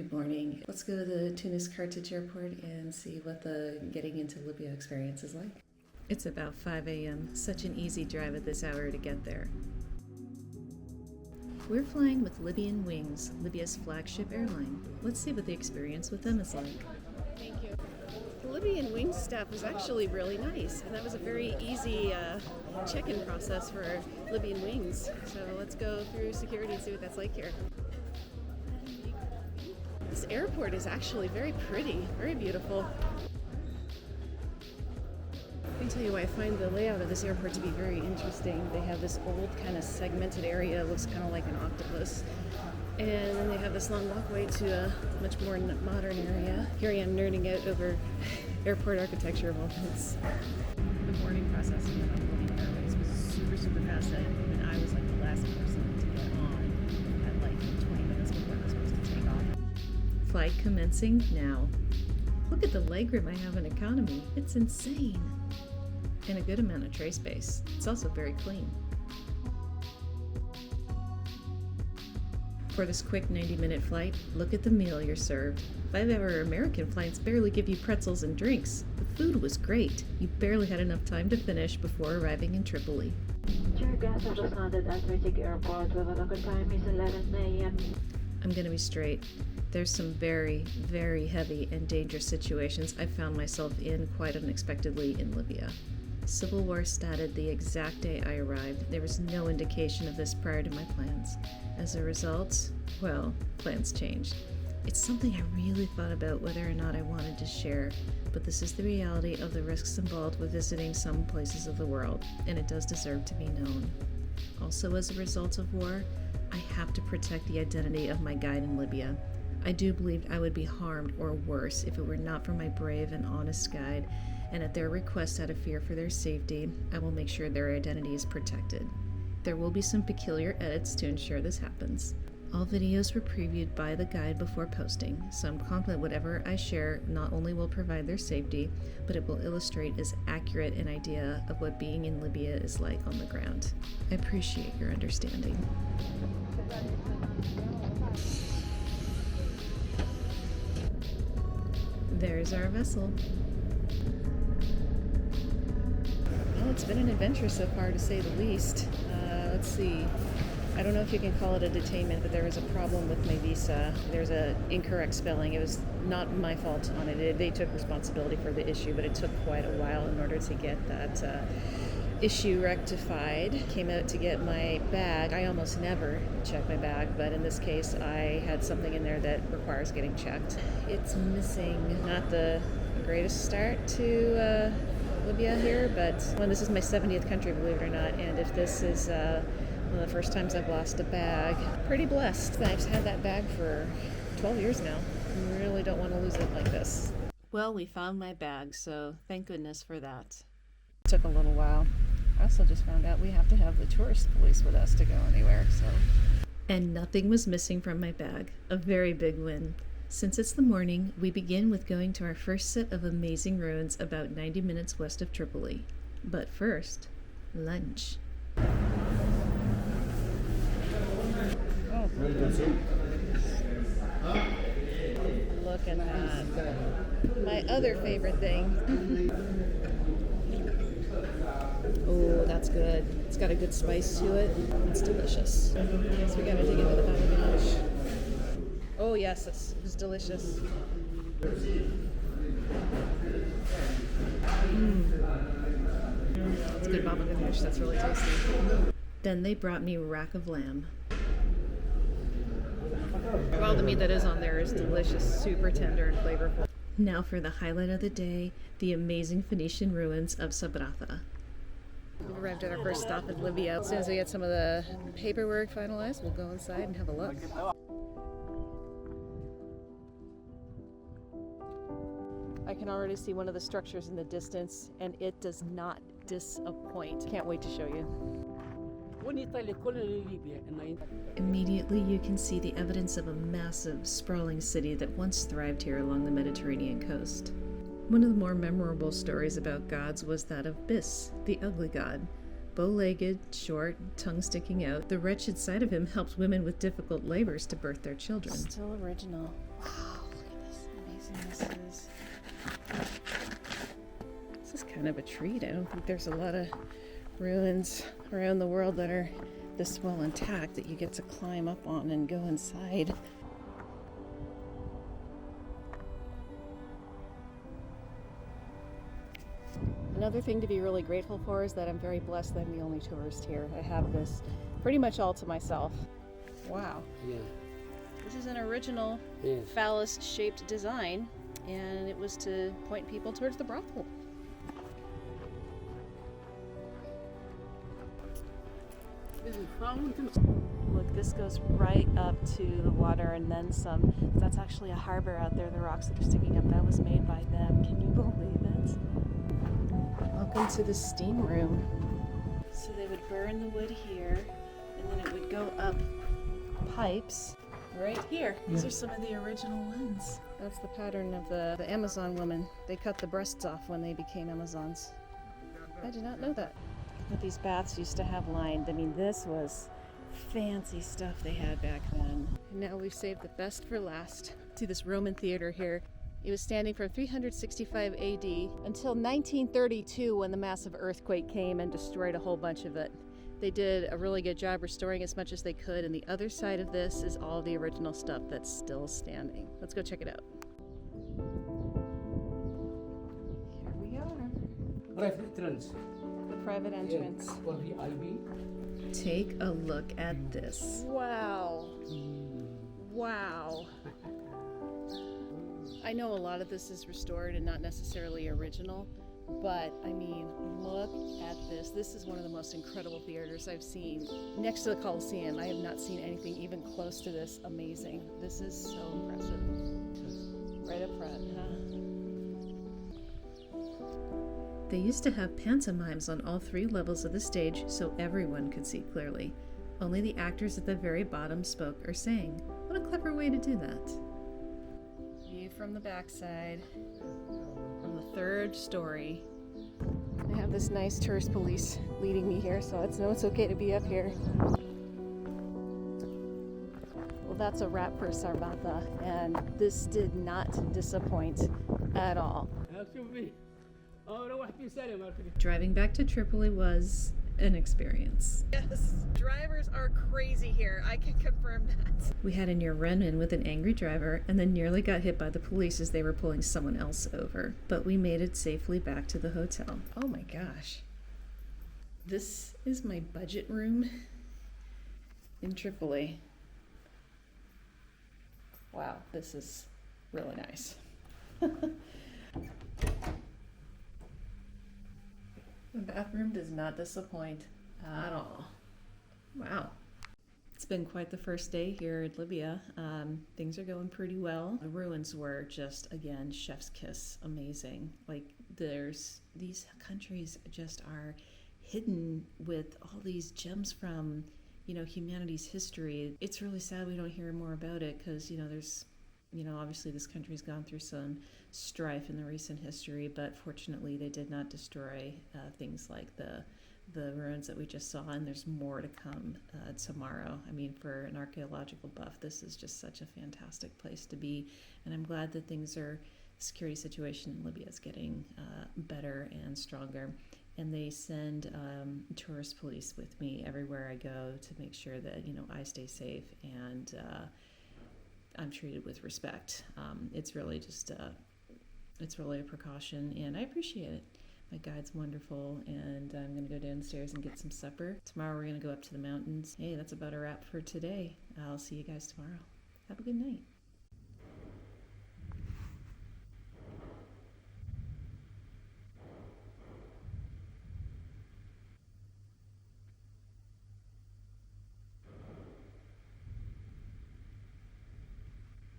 Good morning. Let's go to the Tunis Carthage airport and see what the getting into Libya experience is like. It's about 5 a.m. Such an easy drive at this hour to get there. We're flying with Libyan Wings, Libya's flagship airline. Let's see what the experience with them is like. Thank you. The Libyan Wings staff was actually really nice, and that was a very easy check-in process for Libyan Wings. So let's go through security and see what that's like here. This airport is actually very pretty, very beautiful. I can tell you why I find the layout of this airport to be very interesting. They have this old kind of segmented area, looks kind of like an octopus. And then they have this long walkway to a much more modern area. Here I am nerding out over airport architecture of all things. The boarding process in Libyan Airways was super fast. And I was like the last person to get on at like 20 minutes before I was supposed to take off. Flight commencing now. Look at the legroom I have in economy. It's insane. And a good amount of tray space. It's also very clean. For this quick 90-minute flight, look at the meal you're served. 5-hour American flights barely give you pretzels and drinks. The food was great. You barely had enough time to finish before arriving in Tripoli. Dear guests of the Standard Atlantic Airport, the local time is 11 a.m. I'm gonna be straight. There's some very, very heavy and dangerous situations I found myself in quite unexpectedly in Libya. Civil war started the exact day I arrived. There was no indication of this prior to my plans. As a result, well, plans changed. It's something I really thought about whether or not I wanted to share, but this is the reality of the risks involved with visiting some places of the world, and it does deserve to be known. Also, as a result of war, I have to protect the identity of my guide in Libya. I do believe I would be harmed or worse if it were not for my brave and honest guide, and at their request out of fear for their safety, I will make sure their identity is protected. There will be some peculiar edits to ensure this happens. All videos were previewed by the guide before posting, so I'm confident whatever I share not only will provide their safety, but it will illustrate as accurate an idea of what being in Libya is like on the ground. I appreciate your understanding. There's our vessel. Well, it's been an adventure so far, to say the least. Let's see. I don't know if you can call it a detainment, but there was a problem with my visa. There's an incorrect spelling. It was not my fault on it. They took responsibility for the issue, but it took quite a while in order to get that issue rectified. Came out to get my bag. I almost never check my bag, but in this case I had something in there that requires getting checked. It's missing. Not the greatest start to Libya here, but this is my 70th country, believe it or not, and if this is one of the first times I've lost a bag, pretty blessed. I've had that bag for 12 years now. I really don't want to lose it like this. Well, we found my bag, so thank goodness for that. It took a little while. I also just found out we have to have the tourist police with us to go anywhere, so. And nothing was missing from my bag. A very big win. Since it's the morning, we begin with going to our first set of amazing ruins about 90 minutes west of Tripoli. But first, lunch. Look at that. My other favorite thing. Oh, that's good. It's got a good spice to it. It's delicious. So we gotta dig into the bag of lunch. Oh yes, it was delicious. It's good baba ganoush. That's really tasty. Then they brought me rack of lamb. Well, the meat that is on there is delicious, super tender and flavorful. Now for the highlight of the day, the amazing Phoenician ruins of Sabratha. We've arrived at our first stop in Libya. As soon as we get some of the paperwork finalized, we'll go inside and have a look. I can already see one of the structures in the distance, and it does not disappoint. Can't wait to show you. Immediately you can see the evidence of a massive, sprawling city that once thrived here along the Mediterranean coast. One of the more memorable stories about gods was that of Bis, the ugly god. Bow-legged, short, tongue sticking out, the wretched side of him helps women with difficult labors to birth their children. Still original. Wow, look at this. Amazing this is. This is kind of a treat. I don't think there's a lot of ruins around the world that are this well intact that you get to climb up on and go inside. Another thing to be really grateful for is that I'm very blessed that I'm the only tourist here. I have this pretty much all to myself. Wow. Yeah. This is an original Yes. phallus-shaped design, and it was to point people towards the brothel. This is fountain. Look, this goes right up to the water and then some. That's actually a harbor out there. The rocks that are sticking up, that was made by them. Can you believe it? Welcome to the steam room. So they would burn the wood here, and then it would go up pipes right here. These are some of the original ones. That's the pattern of the Amazon woman. They cut the breasts off when they became Amazons. I did not know that. What these baths used to have lined. I mean, this was fancy stuff they had back then. And now we've saved the best for last. See this Roman theater here. It was standing from 365 AD until 1932 when the massive earthquake came and destroyed a whole bunch of it. They did a really good job restoring as much as they could, and the other side of this is all the original stuff that's still standing. Let's go check it out. Here we are. Private entrance. The private entrance. For the IB. Take a look at this. Wow. Wow. I know a lot of this is restored and not necessarily original, but I mean, look at this. This is one of the most incredible theaters I've seen. Next to the Coliseum, I have not seen anything even close to this amazing. This is so impressive. Right up front, huh? They used to have pantomimes on all 3 levels of the stage so everyone could see clearly. Only the actors at the very bottom spoke or sang. What a clever way to do that. View from the backside, from the 3rd story. I have this nice tourist police leading me here, so I know it's okay to be up here. Well, that's a wrap for Sarbatha, and this did not disappoint at all. Driving back to Tripoli was an experience. Yes, drivers are crazy here. I can confirm that. We had a near run-in with an angry driver and then nearly got hit by the police as they were pulling someone else over. But we made it safely back to the hotel. Oh my gosh. This is my budget room in Tripoli. Wow, this is really nice. The bathroom does not disappoint at all. Wow. It's been quite the first day here in Libya. Things are going pretty well. The ruins were just, again, chef's kiss. Amazing. Like, these countries just are hidden with all these gems from, humanity's history. It's really sad we don't hear more about it because, there's obviously this country's gone through some strife in the recent history, but fortunately they did not destroy things like the ruins that we just saw, and there's more to come tomorrow. I mean, for an archaeological buff, this is just such a fantastic place to be, and I'm glad that the security situation in Libya is getting better and stronger. And they send tourist police with me everywhere I go to make sure that, I stay safe and I'm treated with respect. It's really just, it's really a precaution, and I appreciate it. My guide's wonderful, and I'm going to go downstairs and get some supper. Tomorrow we're going to go up to the mountains. Hey, that's about a wrap for today. I'll see you guys tomorrow. Have a good night.